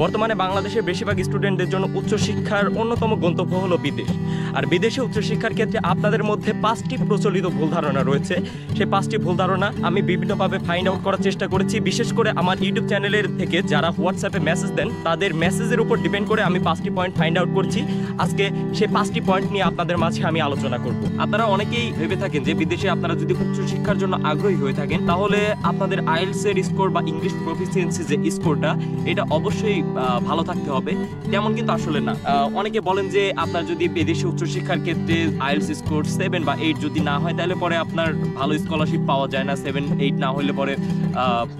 বর্তমানে বাংলাদেশের বেশিরভাগ স্টুডেন্টদের জন্য উচ্চশিক্ষার অন্যতম গন্তব্য হলো বিদেশ। আর বিদেশে উচ্চশিক্ষার ক্ষেত্রে আপনাদের মধ্যে 5টি প্রচলিত ভুল ধারণা রয়েছে। সেই 5টি ভুল ধারণা আমি বিভিন্নভাবে ফাইন্ড আউট করার চেষ্টা করেছি। বিশেষ করে আমার ইউটিউব চ্যানেলের থেকে যারা হোয়াটসঅ্যাপে মেসেজ দেন তাদের মেসেজের উপর ডিপেন্ড করে আমি 5টি পয়েন্ট ফাইন্ড আউট করছি। আজকে সেই 5টি পয়েন্ট নিয়ে আপনাদের মাঝে আমি আলোচনা করব। আপনারা অনেকেই ভেবে থাকেন যে বিদেশে আপনারা যদি উচ্চশিক্ষার জন্য আগ্রহী হয়ে থাকেন তাহলে আপনাদের আইএলটিএস এর স্কোর বা ইংলিশ প্রফিসিয়েন্সি যে স্কোরটা এটা অবশ্যই ভালো থাকতে হবে। তেমন কিন্তু আসলে না। অনেকে বলেন যে আপনার যদি বিদেশে উচ্চশিক্ষার ক্ষেত্রে আইএলটিএস স্কোর 7 বা 8 যদি না হয় তাহলে পরে আপনার ভালো স্কলারশিপ পাওয়া যায় না। 7, 8 না হলে পরে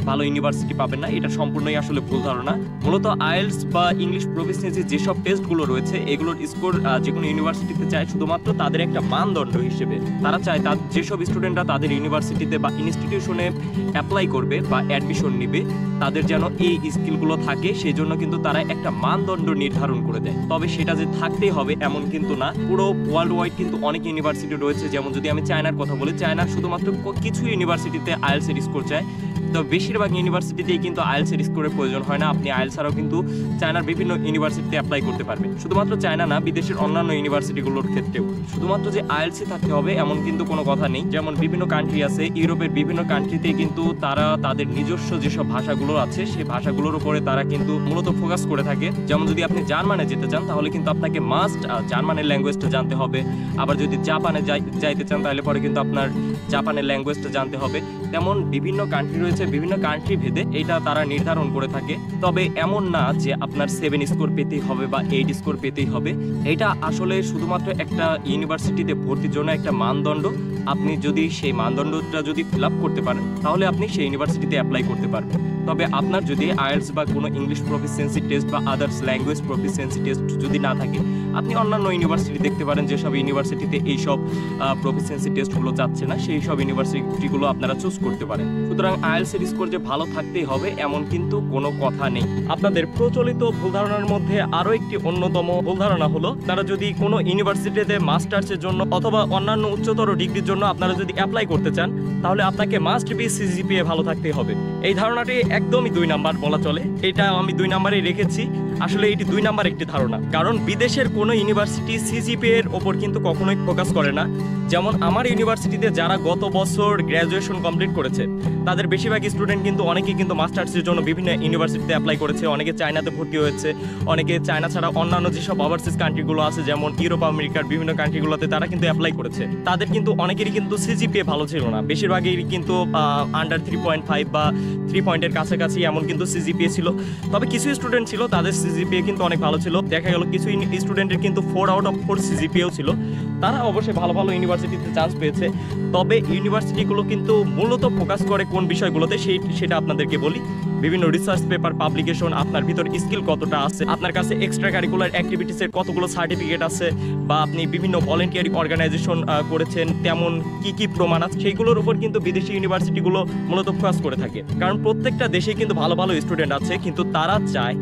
ভালো ইউনিভার্সিটি পাবেন না। এটা সম্পূর্ণই আসলে ভুল ধারণা। মূলত আইএলটিএস বা ইংলিশ প্রফিসিয়েন্সি যেসব টেস্টগুলো রয়েছে এগুলোর স্কোর যে কোনো ইউনিভার্সিটিতে চায় শুধুমাত্র তাদের একটা মানদণ্ড হিসেবে। তারা চায় যেসব স্টুডেন্টরা তাদের ইউনিভার্সিটিতে বা ইনস্টিটিউশনে অ্যাপ্লাই করবে বা অ্যাডমিশন নেবে তাদের যেন এই স্কিলগুলো থাকে, সেই জন্য কিন্তু তারা একটা মানদণ্ড নির্ধারণ করে দেয়। তবে সেটা যে থাকতেই হবে এমন কিন্তু না। পুরো ওয়ার্ল্ড ওয়াইড কিন্তু অনেক ইউনিভার্সিটি রয়েছে। যেমন যদি আমি চায়নার কথা বলি, চায়নার শুধুমাত্র কিছু ইউনিভার্সিটিতে আইএলটিএস এর স্কোর চায়। তো বেশিরভাগ ইউনিভার্সিটিতেই কিন্তু আইএলটিএস এর স্কোরের প্রয়োজন হয় না। আপনি আইএলটিএস ছাড়াও কিন্তু চায়নার বিভিন্ন ইউনিভার্সিটিতে অ্যাপ্লাই করতে পারবেন। শুধুমাত্র চায়না না, বিদেশের অন্যান্য ইউনিভার্সিটিগুলোর ক্ষেত্রেও শুধুমাত্র যে আইএলটিএস থাকতে হবে এমন কিন্তু কোনো কথা নেই। যেমন বিভিন্ন কান্ট্রি আছে, ইউরোপের বিভিন্ন কান্ট্রিতে কিন্তু তারা তাদের নিজস্ব যেসব ভাষাগুলো আছে সেই ভাষাগুলোর উপরে তারা কিন্তু মূলত ফোকাস করে থাকে। যেমন যদি আপনি জার্মানে যেতে চান তাহলে কিন্তু আপনাকে মাস্ট জার্মানের ল্যাঙ্গুয়েজটা জানতে হবে। আবার যদি জাপানে যাইতে চান তাহলে পরে কিন্তু আপনার জাপানের ল্যাঙ্গুয়েজটা জানতে হবে। তেমন বিভিন্ন কান্ট্রি রয়েছে, বিভিন্ন কান্ট্রি ভেদে এটা তারা নির্ধারণ করে থাকে। তবে এমন না যে আপনার 7 স্কোর পেতেই হবে বা 8 স্কোর পেতেই হবে। এটা আসলে শুধুমাত্র একটা ইউনিভার্সিটিতে ভর্তির জন্য একটা মানদণ্ড। আপনি যদি সেই মানদণ্ডটা যদি ফিল আপ করতে পারেন তাহলে আপনি সেই ইউনিভার্সিটিতে অ্যাপ্লাই করতে পারবেন। তবে আপনার যদি আইএলটিএস বা কোনো ইংলিশ প্রফিসিয়েন্সি টেস্ট বা আদার্স ল্যাঙ্গুয়েজ প্রফিসিয়েন্সি টেস্ট যদি না থাকে আপনি অন্যান্য ইউনিভার্সিটি দেখতে পারেন। যেসব ইউনিভার্সিটিতে এইসব প্রফিসিয়েন্সি টেস্টগুলো যাচ্ছে না সেই সব ইউনিভার্সিটিগুলো আপনারা চুজ করতে পারেন। সুতরাং আইএলটিএস এর স্কোর যে ভালো থাকতেই হবে এমন কিন্তু কোনো কথা নেই। আপনাদের প্রচলিত ভুল ধারণার মধ্যে আরও একটি অন্যতম ভুল ধারণা হলো তারা যদি কোনো ইউনিভার্সিটিতে মাস্টার্সের জন্য অথবা অন্যান্য উচ্চতর ডিগ্রির জন্য আপনারা যদি অ্যাপ্লাই করতে চান তাহলে আপনাকে মাস্ট বি সিজিপিএ ভালো থাকতেই হবে। এই ধারণাটি একদমই 2 নাম্বার বলা চলে। এটা আমি 2 নাম্বারেই রেখেছি। আসলে এটি 2 নাম্বার একটি ধারণা, কারণ বিদেশের কোনো ইউনিভার্সিটি সিজিপিএ এর ওপর কিন্তু কখনোই ফোকাস করে না। যেমন আমার ইউনিভার্সিটিতে যারা গত বছর গ্র্যাজুয়েশন কমপ্লিট করেছে তাদের বেশিরভাগ স্টুডেন্ট কিন্তু অনেকেই কিন্তু মাস্টার্সের জন্য বিভিন্ন ইউনিভার্সিটিতে অ্যাপ্লাই করেছে। অনেকে চায়নাতে ভর্তি হয়েছে, অনেকে চায়না ছাড়া অন্যান্য যেসব ওভারসিজ কান্ট্রিগুলো আছে যেমন ইউরোপ আমেরিকার বিভিন্ন কান্ট্রিগুলোতে তারা কিন্তু অ্যাপ্লাই করেছে। তাদের কিন্তু অনেকেরই কিন্তু সিজিপিএ ভালো ছিল না। বেশিরভাগই কিন্তু আন্ডার 3.5 বা 3 পয়েন্টের কাছাকাছি এমন কিন্তু সিজিপিএ ছিল। তবে কিছু স্টুডেন্ট ছিল তাদের সিজিপিএ কিন্তু অনেক ভালো ছিল। দেখা গেল কিছু স্টুডেন্টের কিন্তু 4 আউট অফ 4 সিজিপিএও ছিল। তারা অবশ্যই ভালো ভালো ইউনিভার্সিটিতে চান্স পেয়েছে। তবে ইউনিভার্সিটিগুলো কিন্তু মূলত ফোকাস করে কোন বিষয়গুলোতে সেটা আপনাদেরকে বলি। বিভিন্ন রিসার্চ পেপার পাবলিকেশন, আপনার ভিতর স্কিল কতটা আছে, আপনার কাছে এক্সট্রা কারিকুলার অ্যাক্টিভিটিসের কতগুলো সার্টিফিকেট আছে, বা আপনি বিভিন্ন ভলেন্টিয়ারি অর্গানাইজেশন করেছেন তেমন কি প্রমাণ আছে, সেইগুলোর উপর কিন্তু বিদেশি ইউনিভার্সিটিগুলো মূলত ফোকাস করে থাকে। কারণ প্রত্যেকটা দেশে কিন্তু ভালো ভালো স্টুডেন্ট আছে, কিন্তু তারা চায়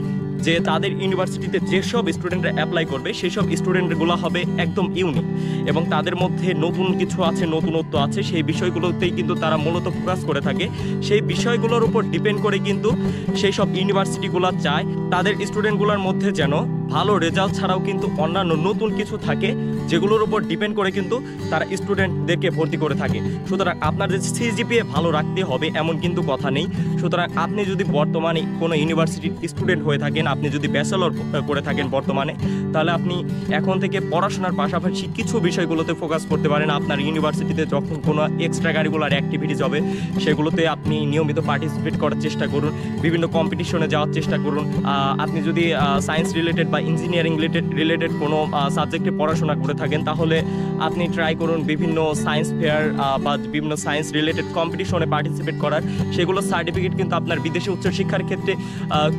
যে তাদের ইউনিভার্সিটিতে যেসব স্টুডেন্টরা অ্যাপ্লাই করবে সেসব স্টুডেন্টগুলো হবে একদম ইউনিক এবং তাদের মধ্যে নতুন কিছু আছে, নতুনত্ব আছে, সেই বিষয়গুলোতেই কিন্তু তারা মূলত ফোকাস করে থাকে। সেই বিষয়গুলোর উপর ডিপেন্ড করে কিন্তু সেই সব ইউনিভার্সিটিগুলো চায় তাদের স্টুডেন্টগুলোর মধ্যে যেন ভালো রেজাল্ট ছাড়াও কিন্তু অন্যান্য নতুন কিছু থাকে যেগুলোর উপর ডিপেন্ড করে কিন্তু তারা স্টুডেন্টদেরকে ভর্তি করে থাকে। সুতরাং আপনার যে সিজিপিএ ভালো রাখতে হবে এমন কিন্তু কথা নেই। সুতরাং আপনি যদি বর্তমানে কোনো ইউনিভার্সিটির স্টুডেন্ট হয়ে থাকেন, আপনি যদি ব্যাচেলর করে থাকেন বর্তমানে, তাহলে আপনি এখন থেকে পড়াশোনার পাশাপাশি কিছু বিষয়গুলোতে ফোকাস করতে পারেন। আপনার ইউনিভার্সিটিতে যখন কোনো এক্সট্রা কারিকুলার অ্যাক্টিভিটিস হবে সেগুলোতে আপনি নিয়মিত পার্টিসিপেট করার চেষ্টা করুন, বিভিন্ন কম্পিটিশনে যাওয়ার চেষ্টা করুন। আপনি যদি সায়েন্স রিলেটেড বা ইঞ্জিনিয়ারিং রিলেটেড কোনো সাবজেক্টে পড়াশোনা করে থাকেন তাহলে আপনি ট্রাই করুন বিভিন্ন সায়েন্স ফেয়ার বা বিভিন্ন সায়েন্স রিলেটেড কম্পিটিশনে পার্টিসিপেট করার। সেগুলো সার্টিফিকেট কিন্তু আপনার বিদেশে উচ্চশিক্ষার ক্ষেত্রে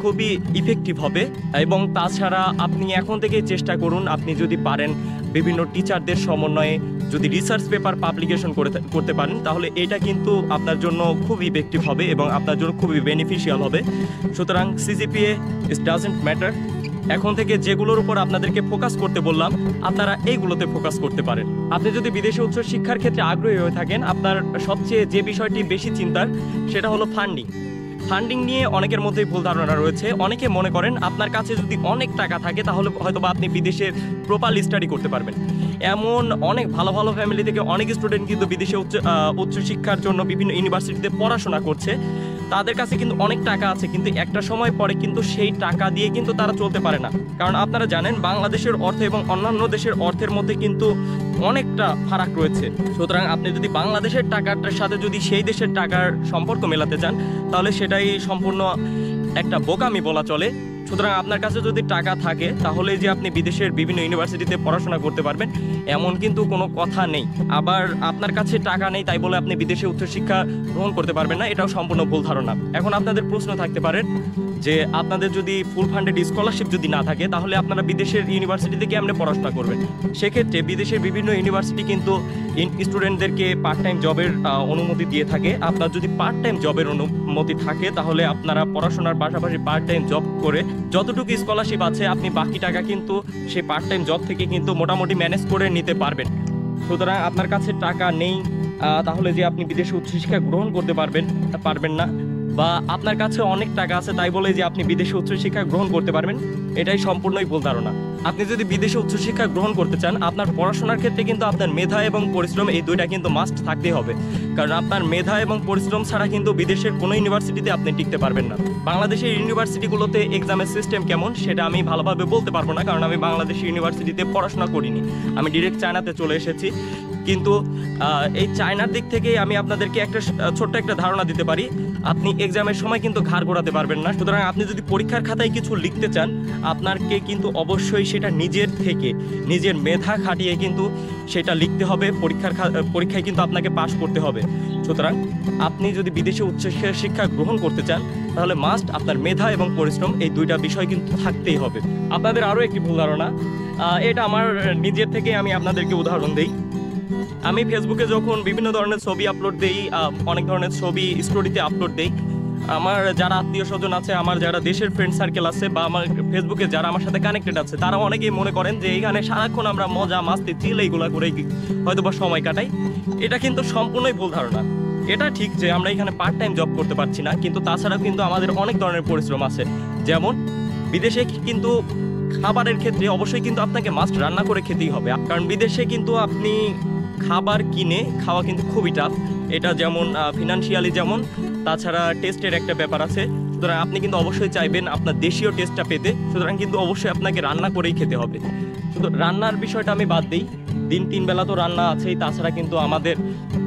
খুবই ইফেক্টিভ হবে। এবং তাছাড়া আপনি এখন থেকেই চেষ্টা করুন, আপনি যদি পারেন বিভিন্ন টিচারদের সমন্বয়ে যদি রিসার্চ পেপার পাবলিকেশন করতে পারেন তাহলে এটা কিন্তু আপনার জন্য খুব ইফেক্টিভ হবে এবং আপনার জন্য খুবই বেনিফিশিয়াল হবে। সুতরাং সিজিপিএ ইট ডাজন্ট ম্যাটার। এখন থেকে যেগুলোর উপর আপনাদেরকে ফোকাস করতে বললাম আপনারা এইগুলোতে ফোকাস করতে পারেন। আপনি যদি বিদেশে উচ্চশিক্ষার ক্ষেত্রে আগ্রহী হয়ে থাকেন, আপনার সবচেয়ে যে বিষয়টি বেশি চিন্তার সেটা হলো ফান্ডিং। ফান্ডিং নিয়ে অনেকের মধ্যেই ভুল ধারণা রয়েছে। অনেকে মনে করেন আপনার কাছে যদি অনেক টাকা থাকে তাহলে হয়তোবা আপনি বিদেশে প্রপারলি স্টাডি করতে পারবেন। এমন অনেক ভালো ভালো ফ্যামিলি থেকে অনেক স্টুডেন্ট কিন্তু বিদেশে উচ্চশিক্ষার জন্য বিভিন্ন ইউনিভার্সিটিতে পড়াশোনা করছে। তাদের কাছে কিন্তু অনেক টাকা আছে, কিন্তু একটা সময় পরে কিন্তু সেই টাকা দিয়ে কিন্তু তারা চলতে পারে না। কারণ আপনারা জানেন বাংলাদেশের অর্থ এবং অন্যান্য দেশের অর্থের মধ্যে কিন্তু অনেকটা ফারাক রয়েছে। সুতরাং আপনি যদি বাংলাদেশের টাকাটার সাথে যদি সেই দেশের টাকার সম্পর্ক মেলাতে চান তাহলে সেটাই সম্পূর্ণ একটা বোকামি বলা চলে। সুতরাং আপনার কাছে যদি টাকা থাকে তাহলে যে আপনি বিদেশের বিভিন্ন ইউনিভার্সিটিতে পড়াশোনা করতে পারবেন এমন কিন্তু কোনো কথা নেই। আবার আপনার কাছে টাকা নেই তাই বলে আপনি বিদেশে উচ্চশিক্ষা গ্রহণ করতে পারবেন না, এটাও সম্পূর্ণ ভুল ধারণা। এখন আপনাদের প্রশ্ন থাকতে পারে যে আপনাদের যদি ফুল ফান্ডেড স্কলারশিপ যদি না থাকে তাহলে আপনারা বিদেশের ইউনিভার্সিটিতে কেমনে পড়াশোনা করবেন। সেক্ষেত্রে বিদেশের বিভিন্ন ইউনিভার্সিটি কিন্তু স্টুডেন্টদেরকে পার্ট টাইম জবের অনুমতি দিয়ে থাকে। আপনার যদি পার্ট টাইম জবের অনুমতি থাকে তাহলে আপনারা পড়াশোনার পাশাপাশি পার্ট টাইম জব করে যতটুকু স্কলারশিপ আছে আপনি বাকি টাকা কিন্তু সেই পার্ট টাইম জব থেকে কিন্তু মোটামুটি ম্যানেজ করে নিতে পারবেন। সুতরাং আপনার কাছে টাকা নেই তাহলে যে আপনি বিদেশে উচ্চশিক্ষা গ্রহণ করতে পারবেন না, বা আপনার কাছে অনেক টাকা আছে তাই বলে যে আপনি বিদেশে উচ্চশিক্ষা গ্রহণ করতে পারবেন, এটাই সম্পূর্ণই ভুল ধারণা। আপনি যদি বিদেশে উচ্চশিক্ষা গ্রহণ করতে চান আপনার পড়াশোনার ক্ষেত্রে কিন্তু আপনার মেধা এবং পরিশ্রম এই দুইটা কিন্তু মাস্ট থাকতেই হবে। কারণ আপনার মেধা এবং পরিশ্রম ছাড়া কিন্তু বিদেশের কোনো ইউনিভার্সিটিতে আপনি টিকতে পারবেন না। বাংলাদেশের ইউনিভার্সিটিগুলোতে এক্সামের সিস্টেম কেমন সেটা আমি ভালোভাবে বলতে পারবো না, কারণ আমি বাংলাদেশের ইউনিভার্সিটিতে পড়াশোনা করিনি, আমি ডিরেক্ট চায়নাতে চলে এসেছি। কিন্তু এই চায়নার দিক থেকে আমি আপনাদেরকে একটা ছোট্ট একটা ধারণা দিতে পারি, আপনি এক্সামের সময় কিন্তু ঘাড় ঘোরাতে পারবেন না। সুতরাং আপনি যদি পরীক্ষার খাতায় কিছু লিখতে চান আপনাকে কিন্তু অবশ্যই সেটা নিজের থেকে নিজের মেধা খাটিয়ে কিন্তু সেটা লিখতে হবে, পরীক্ষায় কিন্তু আপনাকে পাশ করতে হবে। সুতরাং আপনি যদি বিদেশে উচ্চশিক্ষা গ্রহণ করতে চান তাহলে মাস্ট আপনার মেধা এবং পরিশ্রম এই দুইটা বিষয় কিন্তু থাকতেই হবে। আপনাদের আরও একটি ভুল ধারণা, এটা আমার নিজের থেকে আমি আপনাদেরকে উদাহরণ দিই। আমি ফেসবুকে যখন বিভিন্ন ধরনের ছবি আপলোড দিই, অনেক ধরনের ছবি স্টোরিতে আপলোড দিই, আমার যারা আত্মীয় স্বজন আছে, আমার যারা দেশের ফ্রেন্ড সার্কেল আছে, বা আমার ফেসবুকে যারা আমার সাথে কানেক্টেড আছে, তারা অনেকেই মনে করেন যে এইখানে সারাক্ষণ আমরা মজা মাস্তি চিল এইগুলা করে হয়তো বা সময় কাটাই। এটা কিন্তু সম্পূর্ণই ভুল ধারণা। এটা ঠিক যে আমরা এখানে পার্ট টাইম জব করতে পারছি না, কিন্তু তাছাড়াও কিন্তু আমাদের অনেক ধরনের পরিশ্রম আছে। যেমন বিদেশে কিন্তু খাবারের ক্ষেত্রে অবশ্যই কিন্তু আপনাকে মাস্ট রান্না করে খেতেই হবে, কারণ বিদেশে কিন্তু আপনি খাবার কিনে খাওয়া কিন্তু খুবই টাফ। এটা যেমন ফিনান্সিয়ালি যেমন, তাছাড়া টেস্টের একটা ব্যাপার আছে। সুতরাং আপনি কিন্তু অবশ্যই চাইবেন আপনার দেশীয় টেস্টটা পেতে, সুতরাং কিন্তু অবশ্যই আপনাকে রান্না করেই খেতে হবে। শুধু রান্নার বিষয়টা আমি বাদ দিই, দিন 3 বেলা তো রান্না আছেই, তাছাড়া কিন্তু আমাদের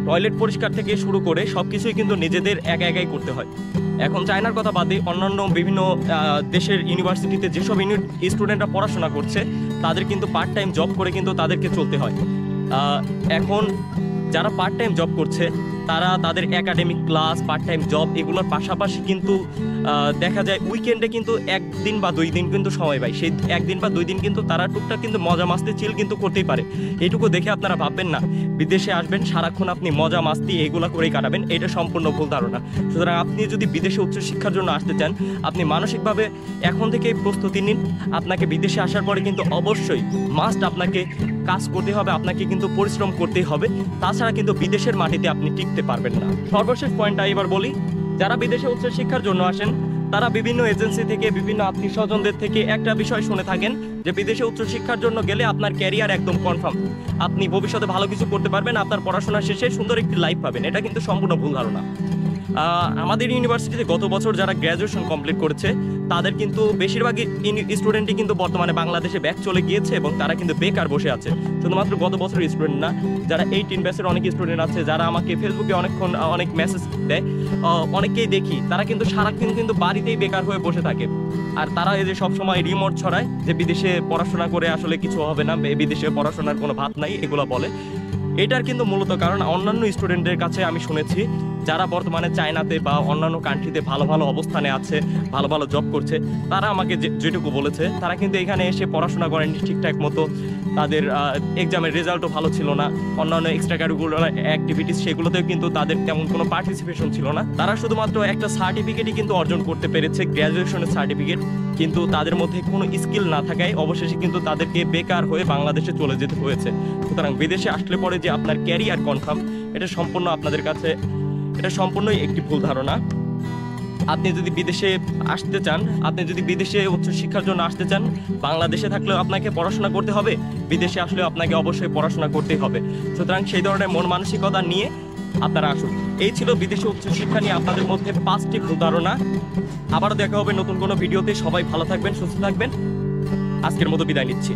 টয়লেট পরিষ্কার থেকে শুরু করে সব কিছুই কিন্তু নিজেদের একাই করতে হয়। এখন চায়নার কথা বাদ দিই, অন্যান্য বিভিন্ন দেশের ইউনিভার্সিটিতে যেসব স্টুডেন্টরা পড়াশোনা করছে তাদের কিন্তু পার্ট টাইম জব করে কিন্তু তাদেরকে চলতে হয়। এখন যারা পার্ট টাইম জব করছে তারা তাদের academic class, part time job এগুলোর পাশাপাশি কিন্তু দেখা যায় উইকেন্ডে কিন্তু 1 দিন বা 2 দিন কিন্তু সময় পায়। সেই 1 দিন বা 2 দিন কিন্তু তারা টুকটাক কিন্তু মজা মাস্তি চিল কিন্তু করতেই পারে। এইটুকু দেখে আপনারা ভাববেন না বিদেশে আসবেন সারাক্ষণ আপনি মজা মাস্তি এইগুলো করেই কাটাবেন, এটা সম্পূর্ণ ভুল ধারণা। সুতরাং আপনি যদি বিদেশে উচ্চশিক্ষার জন্য আসতে চান আপনি মানসিকভাবে এখন থেকেই প্রস্তুতি নিন। আপনাকে বিদেশে আসার পরে কিন্তু অবশ্যই মাস্ট আপনাকে কাজ করতে হবে, আপনাকে কিন্তু পরিশ্রম করতেই হবে, তাছাড়া কিন্তু বিদেশের মাটিতে আপনি টিকতে পারবেন না। সর্বশেষ পয়েন্টটা এবার বলি, যারা বিদেশে উচ্চশিক্ষার জন্য আসেন তারা বিভিন্ন এজেন্সি থেকে, বিভিন্ন আত্মীয় স্বজনদের থেকে একটা বিষয় শুনে থাকেন যে বিদেশে উচ্চশিক্ষার জন্য গেলে আপনার ক্যারিয়ার একদম কনফার্ম, আপনি ভবিষ্যতে ভালো কিছু করতে পারবেন, আপনার পড়াশোনা শেষে সুন্দর একটি লাইফ পাবেন। এটা কিন্তু সম্পূর্ণ ভুল ধারণা। আমাদের ইউনিভার্সিটিতে গত বছর যারা গ্র্যাজুয়েশন কমপ্লিট করেছে তাদের কিন্তু বেশিরভাগই স্টুডেন্টই কিন্তু বর্তমানে বাংলাদেশে ব্যাক চলে গিয়েছে এবং তারা কিন্তু বেকার বসে আছে। শুধুমাত্র গত বছরের স্টুডেন্ট না, যারা 18 ব্যাচের অনেক স্টুডেন্ট আছে যারা আমাকে ফেসবুকে অনেক মেসেজ দেয়, অনেককেই দেখি তারা কিন্তু সারাক্ষণ কিন্তু বাড়িতেই বেকার হয়ে বসে থাকে। আর তারা এই যে সবসময় রিমোট ছড়ায় যে বিদেশে পড়াশোনা করে আসলে কিছু হবে না, বিদেশে পড়াশোনার কোনো ভাত নাই, এগুলো বলে। এটার কিন্তু মূলত কারণ অন্যান্য স্টুডেন্টদের কাছে আমি শুনেছি যারা বর্তমানে চায়নাতে বা অন্যান্য কান্ট্রিতে ভালো ভালো অবস্থানে আছে, ভালো ভালো জব করছে, তারা আমাকে যেটুকু বলেছে তারা কিন্তু এখানে এসে পড়াশোনা করেন ঠিকঠাক মতো, তাদের এক্সামের রেজাল্টও ভালো ছিল না, অন্যান্য এক্সট্রা কারিকুলার অ্যাক্টিভিটিস সেগুলোতেও কিন্তু তাদের তেমন কোনো পার্টিসিপেশন ছিল না। তারা শুধুমাত্র একটা সার্টিফিকেটই কিন্তু অর্জন করতে পেরেছে, গ্র্যাজুয়েশনের সার্টিফিকেট, কিন্তু তাদের মধ্যে কোনো স্কিল না থাকায় অবশেষে কিন্তু তাদেরকে বেকার হয়ে বাংলাদেশে চলে যেতে হয়েছে। সুতরাং বিদেশে আসলে পরে যে আপনার ক্যারিয়ার কনফার্ম, এটা সম্পূর্ণ আপনাদের কাছে এটা সম্পূর্ণই একটি ভুল ধারণা। আপনি যদি বিদেশে আসতে চান, আপনি যদি বিদেশে উচ্চশিক্ষার জন্য আসতে চান, বাংলাদেশে থাকলেও আপনাকে পড়াশোনা করতে হবে, বিদেশে আসলেও আপনাকে অবশ্যই পড়াশোনা করতেই হবে। সুতরাং সেই ধরনের মন মানসিকতা নিয়ে আপনারা আসুন। এই ছিল বিদেশে উচ্চশিক্ষা নিয়ে আপনাদের মধ্যে 5টি ভুল ধারণা। আবারও দেখা হবে নতুন কোনো ভিডিওতে। সবাই ভালো থাকবেন, সুস্থ থাকবেন। আজকের মতো বিদায় নিচ্ছি।